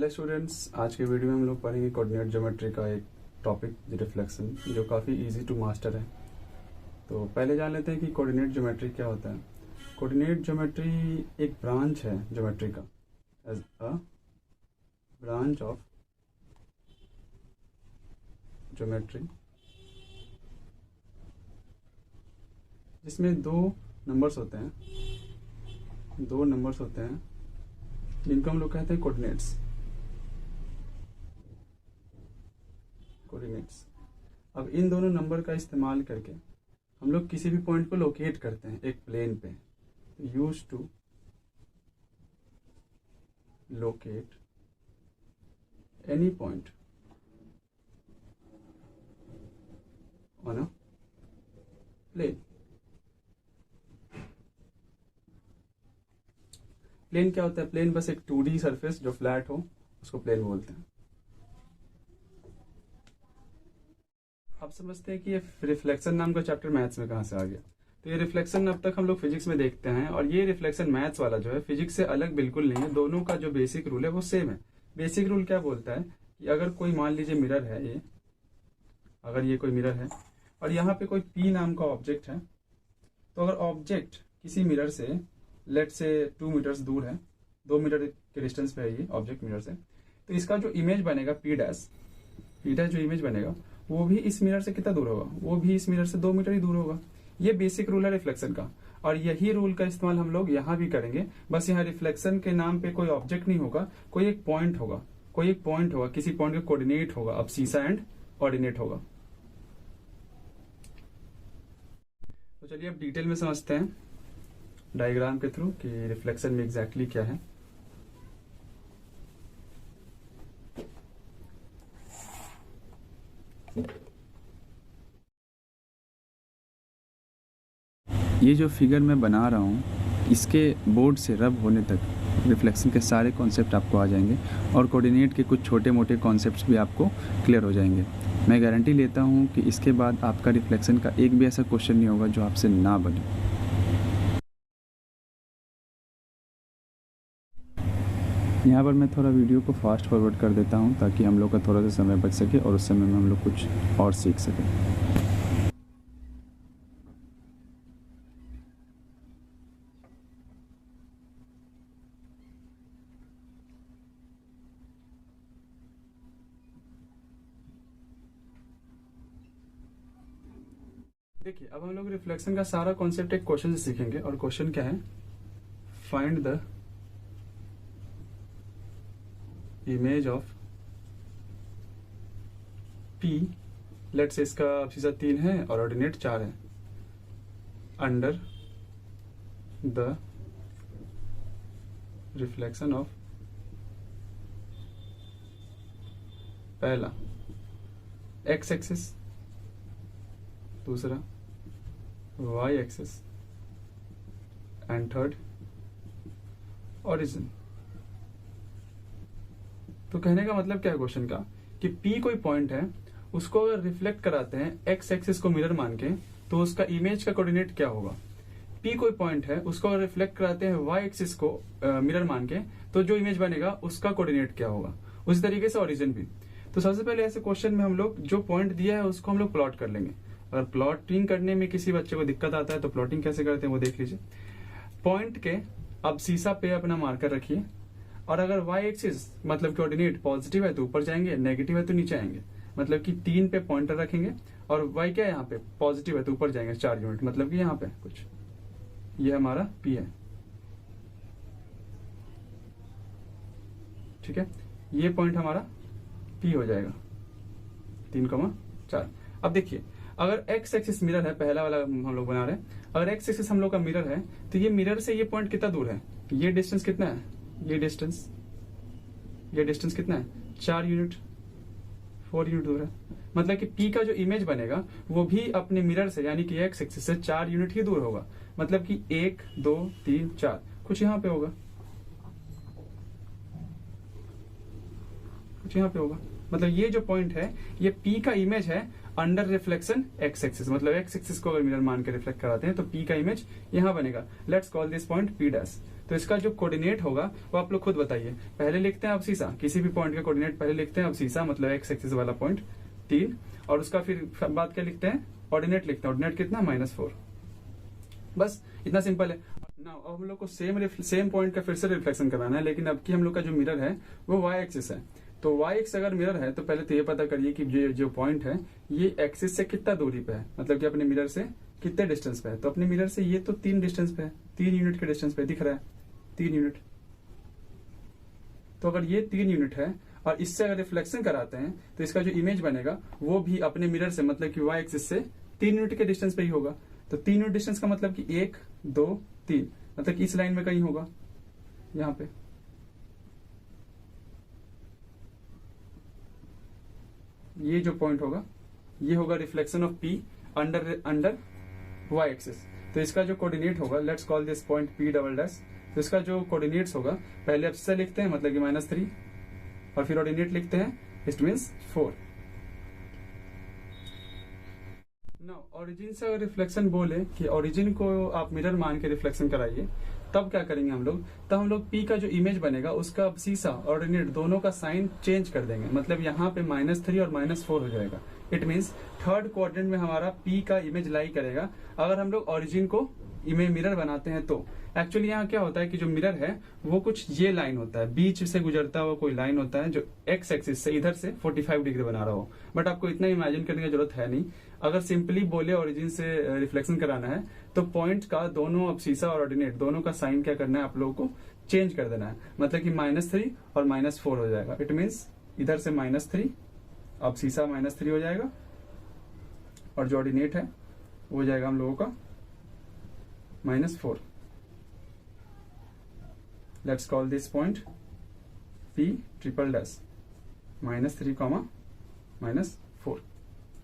Hello students, आज के video में हम लोग पढ़ेंगे कोऑर्डिनेट ज्योमेट्री का एक टॉपिक रिफ्लेक्शन, जो काफ़ी इजी टू मास्टर है। तो पहले जान लेते हैं कि कोऑर्डिनेट ज्योमेट्री क्या होता है। कोऑर्डिनेट ज्योमेट्री एक ब्रांच है ज्योमेट्री का, as a branch of geometry, जिसमें दो नंबर्स होते हैं जिनको हम लोग कहते हैं कोऑर्डिनेट्स। अब इन दोनों नंबर का इस्तेमाल करके हम लोग किसी भी पॉइंट को लोकेट करते हैं एक प्लेन पे। Use to locate any point on a plane. Plane क्या होता है? प्लेन बस एक 2D सरफेस जो फ्लैट हो, उसको प्लेन बोलते हैं। अब समझते हैं कि ये रिफ्लेक्शन नाम का चैप्टर मैथ्स में कहाँ से आ गया। तो ये रिफ्लेक्शन अब तक हम लोग फिजिक्स में देखते हैं, और ये रिफ्लेक्शन मैथ्स वाला जो है फिजिक्स से अलग बिल्कुल नहीं है। दोनों का जो बेसिक रूल है वो सेम है। बेसिक रूल क्या बोलता है कि अगर कोई मान लीजिए मिरर है, अगर ये कोई मिरर है और यहाँ पे कोई P नाम का ऑब्जेक्ट है, तो अगर ऑब्जेक्ट किसी मिरर से लेट से 2 मीटर्स दूर है, 2 मीटर के डिस्टेंस पे है ये ऑब्जेक्ट मिरर से, तो इसका जो इमेज बनेगा P डैश जो इमेज बनेगा वो भी इस मिरर से कितना दूर होगा? वो भी इस मिरर से 2 मीटर ही दूर होगा। ये बेसिक रूल है रिफ्लेक्शन का, और यही रूल का इस्तेमाल हम लोग यहाँ भी करेंगे। बस यहाँ रिफ्लेक्शन के नाम पे कोई ऑब्जेक्ट नहीं होगा, कोई एक पॉइंट होगा, किसी पॉइंट का कोऑर्डिनेट होगा। अब सीसा एंड ऑर्डिनेट होगा। तो चलिए अब डिटेल में समझते हैं डायग्राम के थ्रू कि रिफ्लेक्शन में एग्जैक्टली क्या है। ये जो फिगर मैं बना रहा हूँ, इसके बोर्ड से रब होने तक रिफ्लेक्शन के सारे कॉन्सेप्ट आपको आ जाएंगे, और कोऑर्डिनेट के कुछ छोटे मोटे कॉन्सेप्ट्स भी आपको क्लियर हो जाएंगे। मैं गारंटी लेता हूँ कि इसके बाद आपका रिफ्लेक्शन का एक भी ऐसा क्वेश्चन नहीं होगा जो आपसे ना बने। यहाँ पर मैं थोड़ा वीडियो को फास्ट फॉरवर्ड कर देता हूँ ताकि हम लोग का थोड़ा सा समय बच सके और उस समय में हम लोग कुछ और सीख सकें। देखिए, अब हम लोग रिफ्लेक्शन का सारा कॉन्सेप्ट एक क्वेश्चन से सीखेंगे, और क्वेश्चन क्या है? Find the image of P, let से इसका सीसा 3 है और ऑर्डिनेट 4 है, अंडर द रिफ्लेक्शन ऑफ पहला x एक्सिस, दूसरा y axis, and third origin. तो कहने का मतलब क्या है क्वेश्चन का कि P कोई पॉइंट है, उसको अगर रिफ्लेक्ट कराते हैं x एक्सिस को मिरर मान के, तो उसका इमेज का कोऑर्डिनेट क्या होगा? P कोई पॉइंट है, उसको अगर रिफ्लेक्ट कराते हैं y एक्सिस को मिरर मान के, तो जो इमेज बनेगा उसका कोऑर्डिनेट क्या होगा? उसी तरीके से ओरिजिन भी। तो सबसे पहले ऐसे क्वेश्चन में हम लोग जो पॉइंट दिया है उसको हम लोग प्लॉट कर लेंगे। अगर प्लॉटिंग करने में किसी बच्चे को दिक्कत आता है तो प्लॉटिंग कैसे करते हैं वो देख लीजिए। पॉइंट के अब सीसा पे अपना मार्कर रखिए, और अगर y एक्सिस मतलब कोऑर्डिनेट पॉजिटिव है तो ऊपर जाएंगे, नेगेटिव है तो नीचे आएंगे। मतलब कि 3 पे पॉइंटर रखेंगे, और y क्या है यहाँ पे पॉजिटिव है तो ऊपर जाएंगे 4 यूनिट, मतलब कि यहाँ पे कुछ ये हमारा P है। ठीक है, ये पॉइंट हमारा P हो जाएगा 3,4। अब देखिए, अगर x एक्सिस मिरर है, पहला वाला हम लोग बना रहे हैं, अगर x एक्सिस हम लोग का मिरर है, तो ये मिरर से ये पॉइंट कितना दूर है? ये डिस्टेंस कितना है? ये डिस्टेंस कितना है? 4 यूनिट, 4 यूनिट दूर है। मतलब कि P का जो इमेज बनेगा वो भी अपने मिरर से, यानी कि x एक्सिस से 4 यूनिट ही दूर होगा। मतलब कि 1 2 3 4 कुछ यहाँ पे होगा, मतलब ये जो पॉइंट है ये P का इमेज है, अंडर रिफ्लेक्शन एक्स एक्सिस, मतलब एक्स एक्सिस को अगर मिरर मान के रिफ्लेक्ट कराते हैं तो पी का इमेज यहाँ बनेगा। Let's call this point P dash. तो इसका जो कोऑर्डिनेट होगा वो आप लोग खुद बताइए। पहले लिखते हैं अब सीसा, किसी भी पॉइंट का कोऑर्डिनेट पहले लिखते हैं अब सीसा, मतलब एक्स एक्सिस वाला पॉइंट 3, और उसका फिर बाद क्या लिखते हैं, ऑर्डिनेट लिखते हैं। ऑर्डिनेट कितना, -4। बस इतना सिंपल है। नाउ अब हम लोग को सेम पॉइंट का फिर से रिफ्लेक्शन कराना है, लेकिन अब की हम लोग का जो मिरर है वो वाई एक्सिस है। तो वाई एक्स अगर मिरर है तो पहले तो ये पता करिए कि जो पॉइंट है ये एक्सिस से कितना दूरी पे है, मतलब कि अपने मिरर से कितने डिस्टेंस पे है। तो अपने मिरर से ये तो 3 डिस्टेंस पे है, 3 यूनिट के डिस्टेंस पे दिख रहा है, 3 यूनिट। तो अगर ये 3 यूनिट है और इससे अगर रिफ्लेक्शन कराते हैं तो इसका जो इमेज बनेगा वो भी अपने मिरर से, मतलब कि वाई एक्सिस से 3 यूनिट के डिस्टेंस पे ही होगा। तो 3 यूनिट डिस्टेंस का मतलब कि 1 2 3, मतलब कि इस लाइन में कहीं होगा, यहाँ पे। ये जो पॉइंट होगा ये होगा reflection of P under Y axis. तो इसका जो कोऑर्डिनेट होगा, let's call this point P double dash. तो इसका जो कोऑर्डिनेट्स होगा पहले आपसे लिखते हैं, मतलब कि -3, और फिर ऑर्डिनेट लिखते हैं, इट मीन्स 4। नाउ ओरिजिन से अगर रिफ्लेक्शन बोले कि ओरिजिन को आप मिरर मान के रिफ्लेक्शन कराइए, तब क्या करेंगे हम लोग, तब हम लोग पी का जो इमेज बनेगा उसका सीसा ऑर्डिनेट दोनों का साइन चेंज कर देंगे। मतलब यहाँ पे -3 और -4 हो जाएगा। इट मीन्स थर्ड क्वाड्रेंट में हमारा पी का इमेज लाई करेगा अगर हम लोग ओरिजिन को इमेज मिरर बनाते हैं तो। एक्चुअली यहाँ क्या होता है कि जो मिरर है वो कुछ ये लाइन होता है, बीच से गुजरता हुआ कोई लाइन होता है जो एक्स एक्सिस से इधर से 45 डिग्री बना रहा हो। बट आपको इतना इमेजिन करने की जरूरत है नहीं। अगर सिंपली बोले ओरिजिन से रिफ्लेक्शन कराना है तो पॉइंट का दोनों अब्सीसा और ऑर्डिनेट दोनों का साइन क्या करना है, आप लोगों को चेंज कर देना है। मतलब कि -3 और -4 हो जाएगा। इट मीन्स इधर से -3, अब्सीसा -3 हो जाएगा, और जो ऑर्डिनेट है वो हो जाएगा हम लोगों का -4। Let's call this point P triple dash, -3, -4।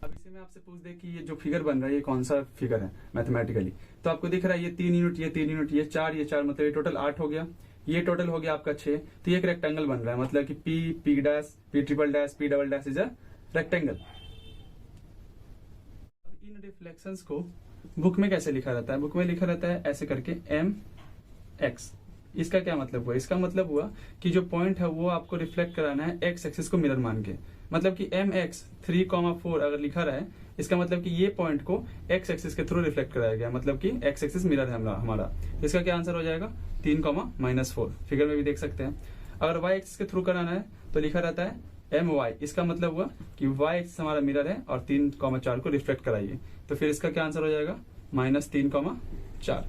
अब इसे मैं आपसे पूछ दे कि ये जो फिगर बन रहा है ये कौन सा फिगर है मैथमेटिकली, तो आपको दिख रहा है ये 3 यूनिट, ये 3 यूनिट, ये 4, ये 4, मतलब ये टोटल 8 हो गया। ये टोटल हो गया आपका 6। तो ये एक रेक्टेंगल बन रहा है, मतलब कि P dash, P triple dash, P double dash is a rectangle. अब इन रिफ्लेक्शंस को बुक में कैसे लिखा रहता है, बुक में लिखा रहता है ऐसे करके mx। इसका क्या मतलब हुआ, इसका मतलब हुआ कि जो पॉइंट है वो आपको रिफ्लेक्ट कराना है एक्स एक्सिस को मिरर मान के। मतलब कि mx 3,4 अगर लिखा रहा है, इसका मतलब कि ये पॉइंट को एक्स एक्सिस के थ्रू रिफ्लेक्ट कराया गया, मतलब कि एक्स एक्सिस मिरर है हमारा। इसका क्या आंसर हो जाएगा, 3,-4। फिगर में भी देख सकते हैं। अगर y एक्सिस के थ्रू कराना है तो लिखा रहता है my। इसका मतलब हुआ कि y एक्सिस हमारा मिरर है और 3,4 को रिफ्लेक्ट कराइए। तो फिर इसका क्या आंसर हो जाएगा, -3,4।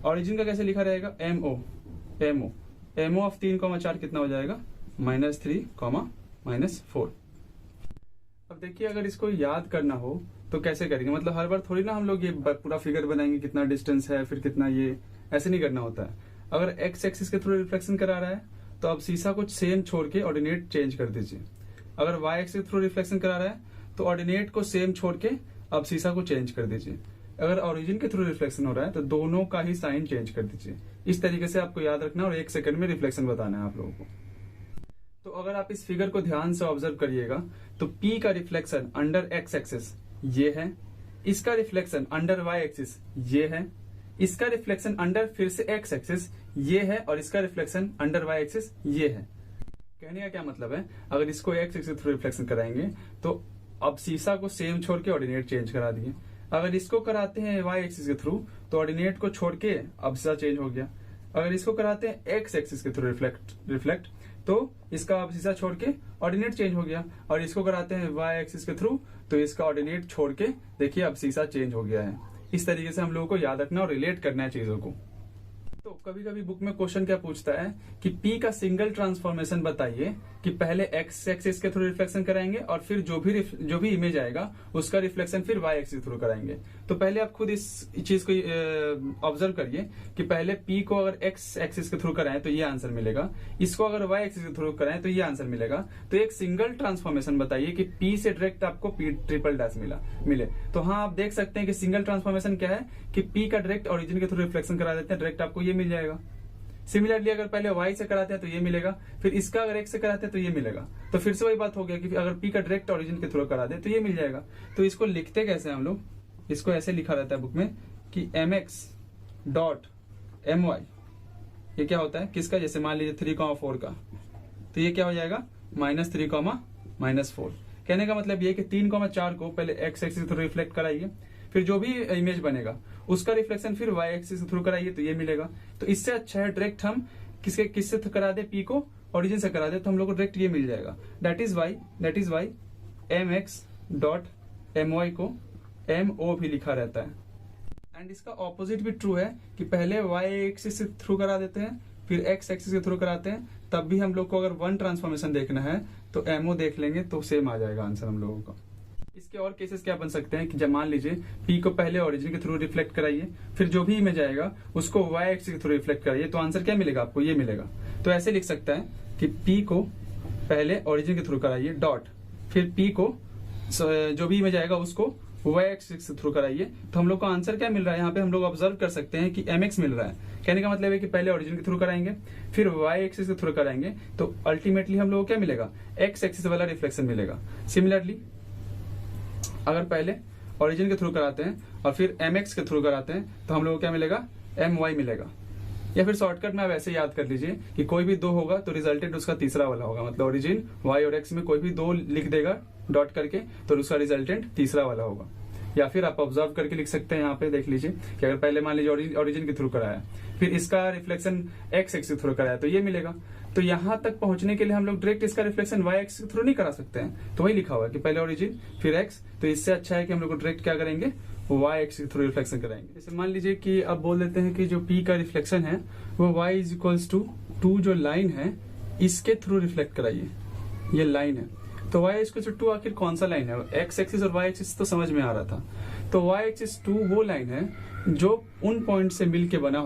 ऑरिजिन का कैसे लिखा रहेगा, mo ऑफ 3,4 कितना हो जाएगा, -3, -4। अब देखिए अगर इसको याद करना हो तो कैसे करेंगे, मतलब हर बार थोड़ी ना हम लोग ये पूरा फिगर बनाएंगे कितना डिस्टेंस है फिर कितना, ये ऐसे नहीं करना होता है। अगर एक्स एक्सिस के थ्रू रिफ्लेक्शन करा रहा है तो अब सीसा कुछ सेम छोड़ के ऑर्डिनेट चेंज कर दीजिए। अगर वाई एक्सिस के थ्रू रिफ्लेक्शन करा रहा है तो ऑर्डिनेट को सेम छोड़ के अब सीसा को चेंज कर दीजिए। अगर ओरिजिन के थ्रू रिफ्लेक्शन हो रहा है तो दोनों का ही साइन चेंज कर दीजिए। इस तरीके से आपको याद रखना और 1 सेकंड में रिफ्लेक्शन बताना है आप लोगों को। तो अगर आप इस फिगर को ध्यान से ऑब्जर्व करिएगा तो P का रिफ्लेक्शन अंडर एक्स एक्सिस ये है, इसका रिफ्लेक्शन अंडर वाई एक्सिस ये है, इसका रिफ्लेक्शन अंडर फिर से एक्स एक्सिस ये है, और इसका रिफ्लेक्शन अंडर वाई एक्सिस ये है। कहने का क्या मतलब है, अगर इसको एक्स एक्सिस थ्रू रिफ्लेक्शन कराएंगे तो अब सीसा को सेम छोड़ के ऑर्डिनेट चेंज करा दिए। अगर इसको कराते हैं वाई एक्सिस के थ्रू तो ऑर्डिनेट को छोड़ के अब सीसा चेंज हो गया। अगर इसको कराते हैं एक्स एक्सिस के थ्रू रिफ्लेक्ट तो इसका अब सीसा छोड़ के ऑर्डिनेट चेंज हो गया, और इसको कराते हैं वाई एक्सिस के थ्रू तो इसका ऑर्डिनेट छोड़ के देखिए अब सीसा चेंज हो गया है। इस तरीके से हम लोगों को याद रखना और रिलेट करना है चीजों को। तो कभी कभी बुक में क्वेश्चन क्या पूछता है कि P का सिंगल ट्रांसफॉर्मेशन बताइए कि पहले एक्स एक्सिस के थ्रू रिफ्लेक्शन कराएंगे और फिर जो भी इमेज आएगा उसका रिफ्लेक्शन फिर वाई एक्सिस थ्रू कराएंगे। तो पहले आप खुद इस चीज को ऑब्जर्व करिए कि पहले P को अगर एक्स एक्सिस के थ्रू कराएं तो ये आंसर मिलेगा, इसको अगर वाई एक्सिस के थ्रू कराएं तो ये आंसर मिलेगा। तो एक सिंगल ट्रांसफॉर्मेशन बताइए कि P से डायरेक्ट आपको P ट्रिपल डैश मिले। तो हाँ आप देख सकते हैं कि सिंगल ट्रांसफॉर्मेशन क्या है कि P का डायरेक्ट ओरिजिन के थ्रू रिफ्लेक्शन करा देते हैं, डायरेक्ट आपको ये मिल जाएगा। सिमिलरली अगर पहले y से कराते हैं तो ये मिलेगा, फिर इसका अगर x से कराते हैं तो ये मिलेगा। तो फिर से वही बात हो गया कि अगर p का डायरेक्ट ओरिजिन के थ्रू करा दे तो ये मिल जाएगा। तो इसको लिखते कैसे हम लोग, इसको ऐसे लिखा रहता है बुक में कि mx डॉट my, ये क्या होता है किसका, जैसे मान लीजिए 3,4 का, तो ये क्या हो जाएगा -3,-4। कहने का मतलब ये कि 3,4 को पहले x एक्सिस के थ्रू रिफ्लेक्ट कराइए, फिर जो भी इमेज बनेगा उसका रिफ्लेक्शन फिर y एक्सिस के थ्रू कराइए तो ये मिलेगा। तो इससे अच्छा है डायरेक्ट हम किससे करा दे, p को ओरिजिन से करा दे तो हम लोग को डायरेक्ट ये मिल जाएगा। That is Y mx dot my को mo भी लिखा रहता है। एंड इसका ऑपोजिट भी ट्रू है कि पहले y एक्सिस के थ्रू करा देते हैं फिर x एक्सिस के थ्रू कराते हैं, तब भी हम लोग को अगर वन ट्रांसफॉर्मेशन देखना है तो mo देख लेंगे तो सेम आ जाएगा आंसर हम लोगों का। इसके और केसेस क्या बन सकते हैं कि जब मान लीजिए p को पहले ओरिजिन के थ्रू रिफ्लेक्ट कराइए, फिर जो भी इमेज आएगा उसको y एक्सिस के थ्रू रिफ्लेक्ट कराइए, तो आंसर क्या मिलेगा आपको, ये मिलेगा। तो ऐसे लिख सकता है कि p को पहले ओरिजिन के थ्रू कराइए डॉट, फिर p को जो भी इमेज आएगा उसको y एक्सिस के थ्रू कराइए, तो हम लोग को आंसर क्या मिल रहा है। यहाँ पे हम लोग ऑब्जर्व कर सकते हैं कि mx मिल रहा है। कहने का मतलब है कि पहले ओरिजिन के थ्रू कराएंगे फिर y एक्सिस के थ्रू कराएंगे तो अल्टीमेटली हम लोग को क्या मिलेगा, x एक्सिस वाला रिफ्लेक्शन मिलेगा। सिमिलरली अगर पहले ओरिजिन के थ्रू कराते हैं और फिर mx के थ्रू कराते हैं तो हम लोग को क्या मिलेगा, my मिलेगा। या फिर शॉर्टकट में आप ऐसे याद कर लीजिए कि कोई भी दो होगा तो रिजल्टेंट उसका तीसरा वाला होगा, मतलब ओरिजिन y और x में कोई भी दो लिख देगा डॉट करके तो उसका रिजल्टेंट तीसरा वाला होगा। या फिर आप ऑब्जर्व करके लिख सकते हैं, यहाँ पे देख लीजिए कि अगर पहले मान लीजिए ओरिजिन के थ्रू कराया फिर इसका रिफ्लेक्शन x एक्सिस के थ्रू कराया तो ये मिलेगा। तो यहाँ तक पहुंचने के लिए हम लोग डायरेक्ट इसका रिफ्लेक्शन y एक्सिस के थ्रू नहीं करा सकते हैं, तो वही लिखा हुआ है कि पहले ओरिजिन फिर x, तो इससे अच्छा है कि हम लोग डायरेक्ट क्या करेंगे, y एक्सिस के थ्रू रिफ्लेक्शन कराएंगे। जैसे मान लीजिए कि अब बोल देते हैं कि जो p का रिफ्लेक्शन है वो y इज इक्वल्स टू 2 जो लाइन है इसके थ्रू रिफ्लेक्ट कराइए, ये लाइन है। तो y इक्वल्स टू 2 आखिर कौन सा लाइन है, x एक्सिस और y एक्सिस तो समझ में आ रहा था। तो y एक्सिस 2 वो लाइन है जो उन पॉइंट से मिल के बना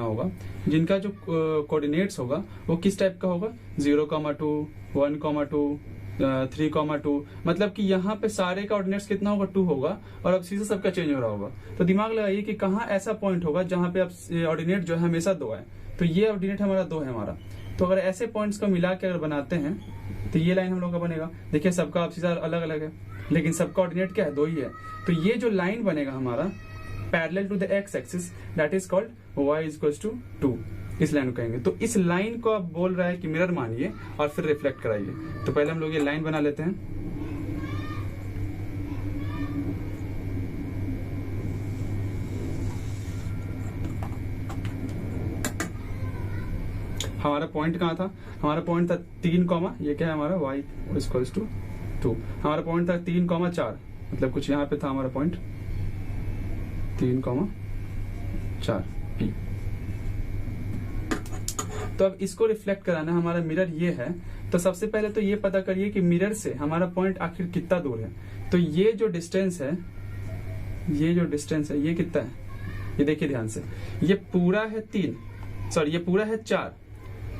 होगा, जिनका जो कोऑर्डिनेट्स होगा वो किस टाइप का होगा, 0,2, 1,2, 3,2, मतलब कि यहाँ पे सारे का ऑर्डिनेट्स कितना होगा, 2 होगा और अब सीधा सबका चेंज हो रहा होगा। तो दिमाग लगाइए कि कहाँ ऐसा पॉइंट होगा जहाँ पे अब ऑर्डिनेट जो है हमेशा 2 है, तो ये ऑर्डिनेट हमारा 2 है हमारा। तो अगर ऐसे पॉइंट्स को मिला के अगर बनाते हैं तो ये लाइन हम लोग का बनेगा। देखिए सबका अब सीधा अलग अलग है लेकिन सबका ऑर्डिनेट क्या है, 2 ही है। तो ये जो लाइन बनेगा हमारा parallel to the x axis that is called y equals to 2, इस लाइन को कहेंगे। तो इस लाइन को आप बोल रहा है कि मिरर मानिए और फिर रिफ्लेक्ट कराइए। तो पहले हम लोग ये लाइन बना लेते हैं। हमारा पॉइंट कहाँ था, हमारा पॉइंट था 3, ये क्या है हमारा y इक्वल्स टू 2। हमारा पॉइंट था 3,4, मतलब कुछ यहाँ पे था हमारा पॉइंट 3,4 p। तो अब इसको रिफ्लेक्ट कराना हमारा मिरर ये है। तो सबसे पहले तो ये पता करिए कि मिरर से हमारा पॉइंट आखिर कितना दूर है। तो ये जो डिस्टेंस है ये कितना है, ये देखिए ध्यान से, ये पूरा है 3, ये पूरा है 4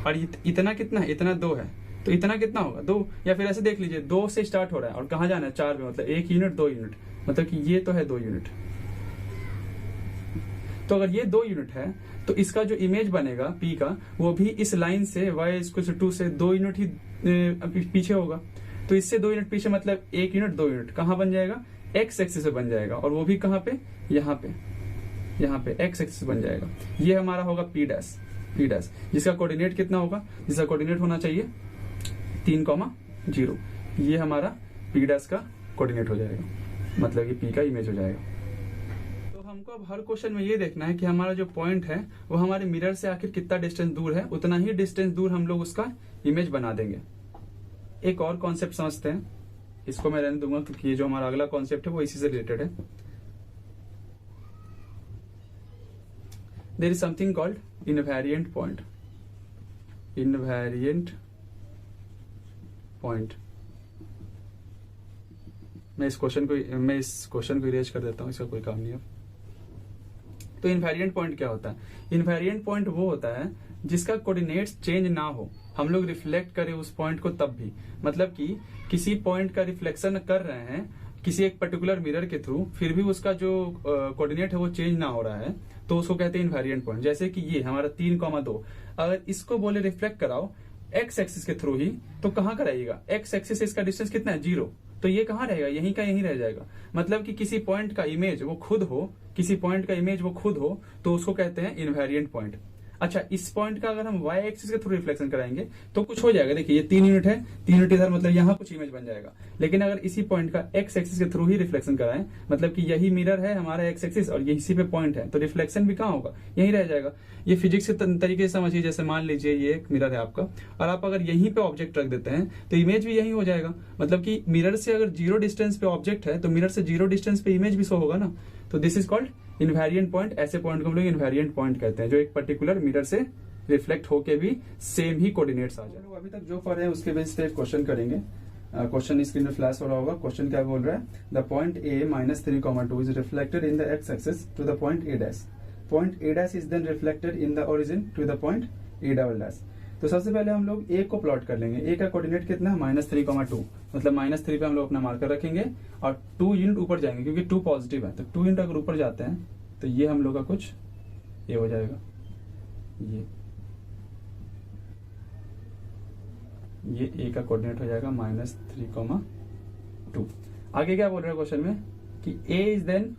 और इतना कितना है, इतना 2 है। तो इतना कितना होगा 2, या फिर ऐसे देख लीजिए 2 से स्टार्ट हो रहा है और कहाँ जाना है 4 में, मतलब 1 यूनिट 2 यूनिट, मतलब कि ये तो है 2 यूनिट। तो अगर ये 2 यूनिट है तो इसका जो इमेज बनेगा p का वो भी इस लाइन से y इक्वल टू 2 से 2 यूनिट ही पीछे होगा। तो इससे 2 यूनिट पीछे मतलब 1 यूनिट 2 यूनिट कहाँ बन जाएगा, x एक्सिस से बन जाएगा, और वो भी कहाँ पे, यहाँ पे x एक्सिस बन जाएगा। ये हमारा होगा p डैश, जिसका कोऑर्डिनेट कितना होगा, जिसका कोऑर्डिनेट होना चाहिए 3,0, ये हमारा p डैश का कोऑर्डिनेट हो जाएगा, मतलब कि p का इमेज हो जाएगा। तो हमको अब हर क्वेश्चन में ये देखना है कि हमारा जो पॉइंट है वो हमारे मिरर से आखिर कितना डिस्टेंस दूर है, उतना ही डिस्टेंस दूर हम लोग उसका इमेज बना देंगे। एक और कॉन्सेप्ट समझते हैं, इसको मैं रहने दूंगा क्योंकि ये जो हमारा अगला कॉन्सेप्ट है वो इसी से रिलेटेड है। There is something called invariant point. मैं इस क्वेश्चन को इरेज कर देता हूँ, इसका कोई काम नहीं है। तो इनवेरिएंट पॉइंट क्या होता है, इनवेरिएंट पॉइंट वो होता है जिसका कोऑर्डिनेट्स चेंज ना हो, हम लोग रिफ्लेक्ट करें उस पॉइंट को तब भी, मतलब कि किसी पॉइंट का रिफ्लेक्शन कर रहे हैं किसी एक पर्टिकुलर मिरर के थ्रू फिर भी उसका जो कोऑर्डिनेट है वो चेंज ना हो रहा है, तो उसको कहते हैं इनवेरिएंट पॉइंट। जैसे कि ये हमारा 3,2, अगर इसको बोले रिफ्लेक्ट कराओ एक्स एक्सिस के थ्रू ही, तो कहाँ कराइएगा? एक्स एक्सिस से इसका डिस्टेंस कितना है? 0। तो ये कहाँ रहेगा? यहीं का यहीं रह जाएगा। मतलब कि किसी पॉइंट का इमेज वो खुद हो, किसी पॉइंट का इमेज वो खुद हो, तो उसको कहते हैं इनवेरिएंट पॉइंट। अच्छा, इस पॉइंट का अगर हम y एक्सिस के थ्रू रिफ्लेक्शन कराएंगे तो कुछ हो जाएगा। देखिए ये 3 यूनिट है, 3 यूनिट इधर, मतलब यहाँ कुछ इमेज बन जाएगा। लेकिन अगर इसी पॉइंट का x एक्सिस के थ्रू ही रिफ्लेक्शन कराएं, मतलब कि यही मिरर है हमारा x एक्सिस और ये इसी पे पॉइंट है, तो रिफ्लेक्शन भी कहाँ होगा? यहीं रह जाएगा। ये फिजिक्स के तरीके से समझिए। जैसे मान लीजिए ये एक मिरर है आपका, और आप अगर यहीं पे ऑब्जेक्ट रख देते हैं तो इमेज भी यहीं हो जाएगा। मतलब कि मिरर से अगर 0 डिस्टेंस पे ऑब्जेक्ट है तो मिरर से 0 डिस्टेंस पे इमेज भी शो होगा ना। तो this is called invariant point. ऐसे पॉइंट को हम लोग इनवेरिएंट पॉइंट कहते हैं, जो एक पर्टिकुलर मिरर से रिफ्लेक्ट होके भी सेम ही कोऑर्डिनेट्स आ जाए। अभी तक जो पढ़े हैं उसके बेस पे क्वेश्चन करेंगे। क्वेश्चन स्क्रीन में फ्लैश हो रहा होगा। क्वेश्चन क्या बोल रहा है? The point a -3,2 is reflected in the x axis to the point a dash. Point a dash is then reflected in the origin to the point a double dash. तो सबसे पहले हम लोग a को प्लॉट कर लेंगे। a का coordinate कितना है? -3,2, मतलब -3 पे हम लोग अपना मार्कर रखेंगे और 2 यूनिट ऊपर जाएंगे, क्योंकि 2 पॉजिटिव है। तो 2 यूनिट अगर ऊपर जाते हैं तो ये हम लोग का कुछ ये हो जाएगा। ये a का कोऑर्डिनेट हो जाएगा -3,2। आगे क्या बोल रहा है क्वेश्चन में कि a is then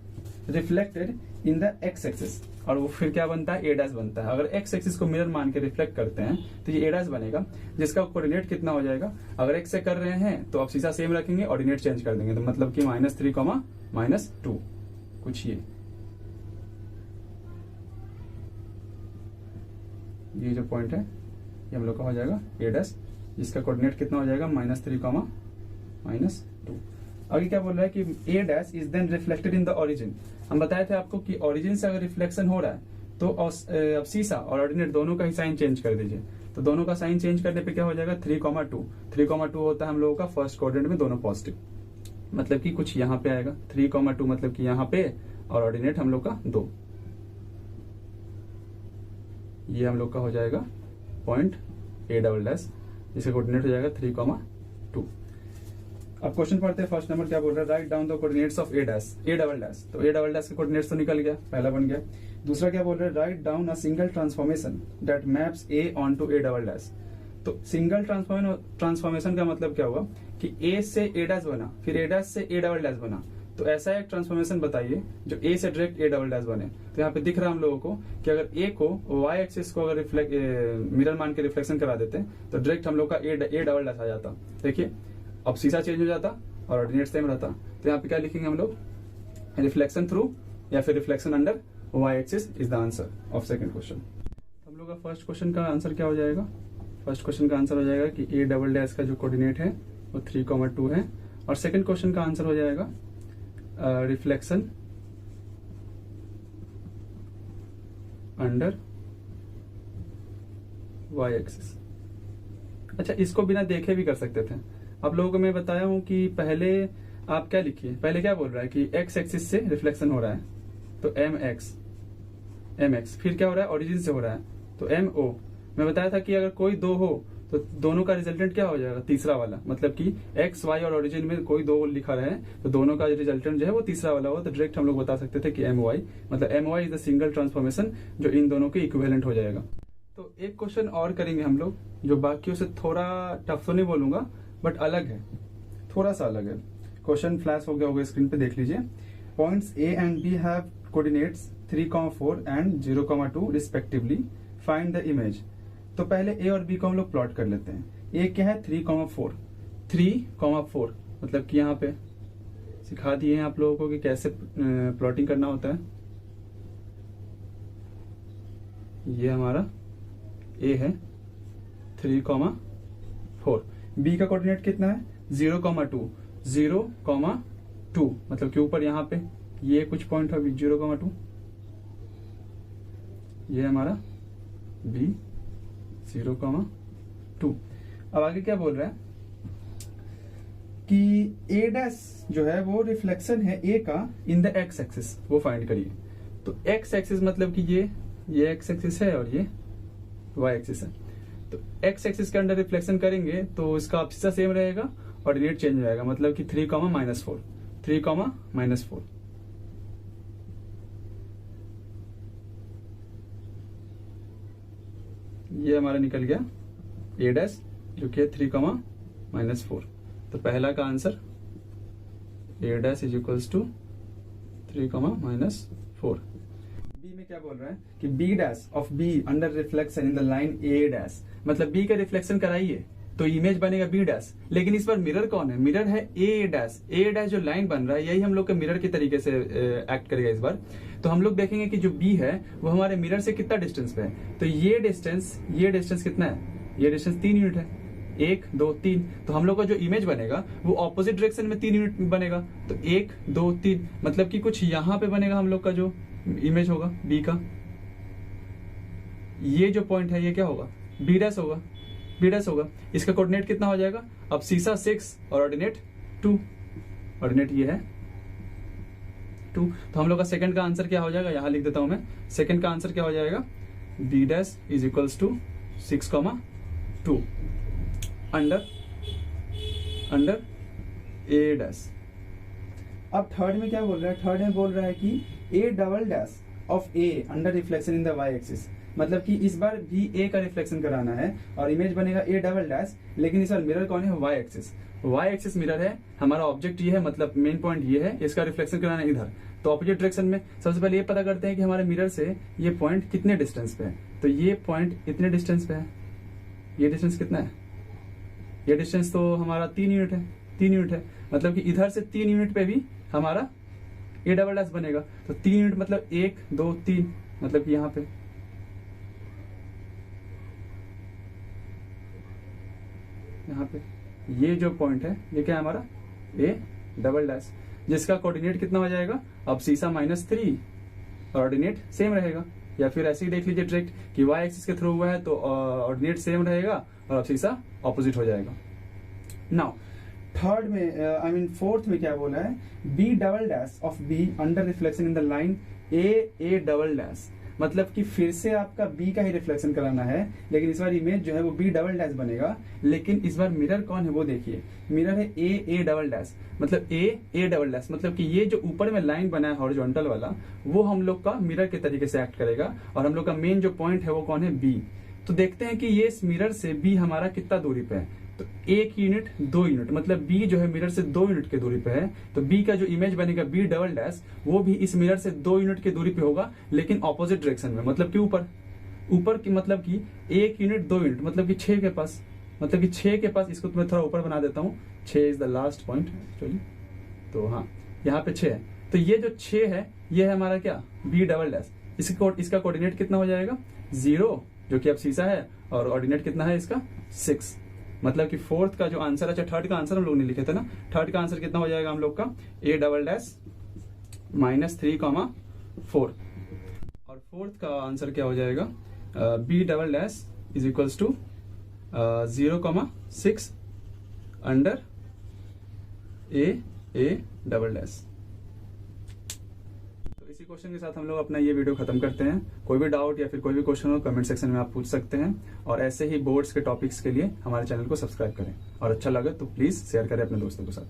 reflected in the x axis, और वो फिर क्या बनता है? a डैश बनता है। अगर x एक्सिस को मिरर मान के रिफ्लेक्ट करते हैं तो ये a डैश बनेगा, जिसका कोऑर्डिनेट कितना हो जाएगा? अगर x से कर रहे हैं तो अब सीधा सेम रखेंगे, ऑर्डिनेट चेंज कर देंगे, तो मतलब कि -3,-2 कुछ ये जो पॉइंट है ये हम लोग का हो जाएगा a डैश, जिसका कोऑर्डिनेट कितना हो जाएगा? -3,-2। आगे क्या बोल रहा है कि a dash is then reflected in the origin. हम बताए थे आपको कि ओरिजिन से अगर रिफ्लेक्शन हो रहा है तो अब सीसा और ऑर्डिनेट दोनों का ही साइन चेंज कर दीजिए। तो दोनों का साइन चेंज करने पे क्या हो जाएगा? 3,2। 3,2 होता है हम लोगों का फर्स्ट क्वाड्रेंट में दोनों पॉजिटिव, मतलब कि कुछ यहाँ पे आएगा 3,2, मतलब कि यहाँ पे, और ऑर्डिनेट हम लोग का 2। ये हम लोग का हो जाएगा पॉइंट a डबल डैश, जिसका कोऑर्डिनेट हो जाएगा 3,2। अब क्वेश्चन पढ़ते हैं। फर्स्ट नंबर क्या बोल रहा है? Write down the coordinates of a dash, a double dash. तो a डबल डैश का कोऑर्डिनेट्स तो निकल गया, पहला बन गया। दूसरा क्या बोल रहा है? Write down a single transformation that maps a onto a double dash. तो सिंगल ट्रांसफॉर्मेशन का मतलब क्या हुआ कि a से a डैश बना, फिर a डैश से a डबल डैश बना। तो ऐसा एक ट्रांसफॉर्मेशन बताइए जो a से डायरेक्ट a डबल डैश बने। तो यहाँ पे दिख रहा है हम लोगों को कि अगर a को y एक्सिस को अगर मिरर मान के रिफ्लेक्शन करा देते तो डायरेक्ट हम लोग का a डबल डैश आ जाता। देखिए अब सीसा चेंज हो जाता और ऑर्डिनेट सेम रहता। तो यहाँ पे क्या लिखेंगे हम लोग? रिफ्लेक्शन थ्रू या फिर reflection under y axis is the answer of second question. हम लोग का फर्स्ट क्वेश्चन का आंसर क्या हो जाएगा? फर्स्ट क्वेश्चन का आंसर हो जाएगा कि a डबल डैश का जो कोऑर्डिनेट है वो 3,2 है, और सेकंड क्वेश्चन का आंसर हो जाएगा रिफ्लेक्शन अंडर y एक्सिस। अच्छा, इसको बिना देखे भी कर सकते थे। आप लोगों को मैं बताया हूं कि पहले आप क्या लिखिए, पहले क्या बोल रहा है कि x एक्सिस से रिफ्लेक्शन हो रहा है तो mx, फिर क्या हो रहा है? ओरिजिन से हो रहा है तो mo। मैं बताया था कि अगर कोई दो हो तो दोनों का रिजल्टेंट क्या हो जाएगा? तीसरा वाला, मतलब कि x, y और ओरिजिन में कोई दो लिखा रहे तो दोनों का रिजल्टेंट जो है वो तीसरा वाला हो। तो डायरेक्ट हम लोग बता सकते थे कि my, मतलब my is the single transformation जो इन दोनों के इक्विवेलेंट हो जाएगा। तो एक क्वेश्चन और करेंगे हम लोग जो बाकियों से थोड़ा टफ तो नहीं बोलूंगा, बट अलग है, थोड़ा सा अलग है। क्वेश्चन फ्लैश हो गया होगा स्क्रीन पे, देख लीजिए। Points a and b have coordinates 3,4 and 0,2 respectively, find the image. तो पहले a और b को हम लोग प्लॉट कर लेते हैं। a क्या है? 3,4, 3,4 मतलब कि यहाँ पे सिखा दिए हैं आप लोगों को कि कैसे प्लॉटिंग करना होता है। ये हमारा a है 3,4। b का कोऑर्डिनेट कितना है? 0,2, 0,2 मतलब कि ऊपर यहाँ पे ये कुछ पॉइंट है 0,2, ये हमारा b 0,2। अब आगे क्या बोल रहा है कि a डैश जो है वो रिफ्लेक्शन है a का इन द x एक्सिस, वो फाइंड करिए। तो x एक्सिस मतलब कि ये x एक्सिस है और ये y एक्सिस है। तो x एक्सिस के अंडर रिफ्लेक्शन करेंगे तो इसका ऑप्सिसा सेम रहेगा, ऑर्डिनेट चेंज हो जाएगा, मतलब कि 3,-4। 3 कॉमा -4। ये हमारा निकल गया ए डैश जो कि 3 कॉमा -4। तो पहला का answer A dash is equals to 3 comma -4। B में क्या बोल रहा है कि B dash of B under reflection in the line A dash, मतलब बी का रिफ्लेक्शन कराइए तो इमेज बनेगा बी डैश, लेकिन इस बार मिरर कौन है? मिरर है ए डैश। ए डैश जो लाइन बन रहा है यही हम लोग के मिरर की तरीके से एक्ट करेगा इस बार। तो हम लोग देखेंगे कि जो बी है वो हमारे मिरर से कितना डिस्टेंस पे है। तो ये डिस्टेंस कितना है? ये डिस्टेंस 3 यूनिट है, 1 2 3। तो हम लोग का जो इमेज बनेगा वो ऑपोजिट डायरेक्शन में 3 यूनिट में बनेगा। तो 1 2 3 मतलब कि कुछ यहाँ पे बनेगा हम लोग का जो इमेज होगा बी का। ये जो पॉइंट है ये क्या होगा? बी डैश होगा, बी डैश होगा। इसका कोऑर्डिनेट कितना हो जाएगा? अब सीसा 6 और ऑर्डिनेट 2, ऑर्डिनेट ये है 2। तो हम लोग का सेकंड का आंसर क्या हो जाएगा? यहां लिख देता हूं मैं। सेकंड का आंसर क्या हो जाएगा? B dash is equals to 6,2 under A dash. अब थर्ड में क्या बोल रहा है? थर्ड में बोल रहा है कि A double dash of A under reflection in the Y axis, मतलब कि इस बार भी ए का रिफ्लेक्शन कराना है और इमेज बनेगा ए डबल डैश, लेकिन इस बार मिरर कौन है? Y axis. Y axis mirror है, हमारा ऑब्जेक्ट ये है, मतलब मेन पॉइंट ये है, इसका रिफ्लेक्शन कराना है इधर। तो ऑपोजिट डायरेक्शन में सबसे पहले ये पता करते हैं कि हमारे मिरर से ये पॉइंट कितने डिस्टेंस पे है। तो ये पॉइंट इतने डिस्टेंस पे है। ये डिस्टेंस कितना है? ये डिस्टेंस तो हमारा 3 यूनिट है, 3 यूनिट है। मतलब कि इधर से 3 यूनिट पे भी हमारा ए डबल डैश बनेगा। तो 3 यूनिट मतलब 1 2 3, मतलब कि यहाँ पे ये जो पॉइंट है ये क्या है हमारा? ए डबल डैश, जिसका कोऑर्डिनेट कितना हो जाएगा? अब सीसा -3 और ऑर्डिनेट सेम रहेगा। या फिर ऐसे ही देख लीजिए डायरेक्ट कि वाई एक्सिस के थ्रू हुआ है तो ऑर्डिनेट सेम रहेगा और अब सीसा ऑपोजिट हो जाएगा। नाउ थर्ड में फोर्थ में क्या बोला है? B double dash of B under reflection in the line A double dash, मतलब कि फिर से आपका बी का ही रिफ्लेक्शन कराना है, लेकिन इस बार इमेज जो है वो बी डबल डैश बनेगा। लेकिन इस बार मिरर कौन है वो देखिए, मिरर है ए डबल डैश, मतलब ए डबल डैश, मतलब कि ये जो ऊपर में लाइन बना है हॉरिजॉन्टल वाला, वो हम लोग का मिरर के तरीके से एक्ट करेगा। और हम लोग का मेन जो पॉइंट है वो कौन है? बी। तो देखते हैं कि ये इस मिरर से बी हमारा कितना दूरी पे है। तो 1 यूनिट 2 यूनिट, मतलब बी जो है मिरर से 2 यूनिट की दूरी पे है। तो बी का जो इमेज बनेगा बी डबल डैश, वो भी इस मिरर से 2 यूनिट की दूरी पे होगा, लेकिन ऑपोजिट डायरेक्शन में, मतलब कि ऊपर की, मतलब कि 1 यूनिट 2 यूनिट, मतलब कि 6 के पास, मतलब कि 6 के पास। इसको मैं थोड़ा ऊपर बना देता हूँ, 6 is the last point actually. तो हाँ, यहाँ पे 6 है। तो ये जो 6 है ये है हमारा क्या? B double dash. इसका कोऑर्डिनेट कितना हो जाएगा? 0, जो कि अब सीसा है, और ऑर्डिनेट कितना है इसका? 6। मतलब कि फोर्थ का जो आंसर, अच्छा थर्ड का आंसर हम लोग ने लिखे थे ना, थर्ड का आंसर कितना हो जाएगा हम लोग का? A double dash -3,4। और फोर्थ का आंसर क्या हो जाएगा? B double dash is equals to 0,6 under A double dash. इसी क्वेश्चन के साथ हम लोग अपना ये वीडियो खत्म करते हैं। कोई भी डाउट या फिर कोई भी क्वेश्चन हो कमेंट सेक्शन में आप पूछ सकते हैं। और ऐसे ही बोर्ड्स के टॉपिक्स के लिए हमारे चैनल को सब्सक्राइब करें, और अच्छा लगे तो प्लीज शेयर करें अपने दोस्तों के साथ।